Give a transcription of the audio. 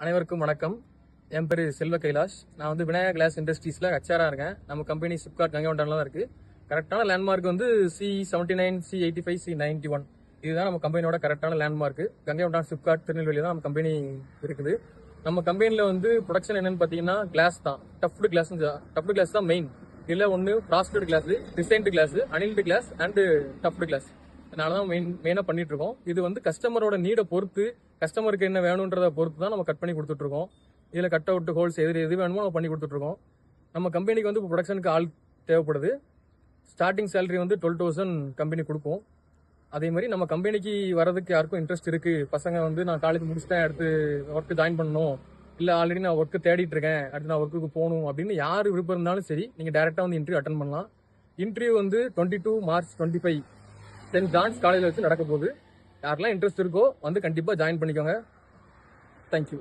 அனைவருக்கும் வணக்கம். என் பேர் செல்வ கைலாஷ். நான் வந்து விநாயகா கிளாஸ் இண்டஸ்ட்ரீஸில் ஹெச்ஆராக இருக்கேன். நம்ம கம்பெனி சிப்காட் கங்கைகொண்டானில் தான் இருக்குது. கரெக்டான லேண்ட்மார்க் வந்து C79, C85, C91. இதுதான் நம்ம கம்பெனியோட கரெக்டான லேண்ட்மார்க். கங்கைகொண்டான் சிப்காட் திருநெல்வேலி தான் நம்ம கம்பெனி இருக்குது. நம்ம கம்பெனியில் வந்து ப்ரொடக்ஷன் என்னன்னு பார்த்தீங்கன்னா கிளாஸ் தான். டஃப்டு கிளாஸ் தான் மெயின். இல்லை ஒன்று frosted glass, designed glass, annealed glass and டஃப்டு கிளாஸ். அதனால தான் மெயினாக பண்ணிட்டு இருக்கோம். இது வந்து கஸ்டமரோட நீடை பொறுத்து, கஸ்டமருக்கு என்ன வேணுன்றதை பொறுத்து தான் நம்ம கட் பண்ணி கொடுத்துட்டு இருக்கோம். இதில் கட் அவுட் ஹோல்ஸ் எது வேணுமோ நம்ம பண்ணி கொடுத்துட்டு இருக்கோம். நம்ம கம்பெனிக்கு வந்து இப்போ ப்ரொடக்ஷனுக்கு ஆள் தேவைப்படுது. ஸ்டார்டிங் சேலரி வந்து 12,000 கம்பெனி கொடுப்போம். அதே மாதிரி நம்ம கம்பெனிக்கு வரதுக்கு யாருக்கும் இன்ட்ரெஸ்ட் இருக்கு, பசங்க வந்து நான் காலேஜ் முடிச்சுட்டேன், அடுத்து ஒர்க்கு ஜாயின் பண்ணணும், இல்லை ஆல்ரெடி நான் ஒர்க்கு தேடிட்டு இருக்கேன், அடுத்து நான் ஒர்க்குக்கு போகணும் அப்படின்னு யார் விருப்பம் இருந்தாலும் சரி, நீங்கள் டேரெக்டாக வந்து இன்டர்வியூ அட்டன் பண்ணலாம். இன்டர்வியூ வந்து 22 மார்ச் 25 சென்ட் ஜான்ஸ் காலேஜில் வச்சு நடக்க போகுது. யாரெல்லாம் இன்ட்ரெஸ்ட் இருக்கோ வந்து கண்டிப்பாக ஜாயின் பண்ணிக்கோங்க. தேங்க்யூ.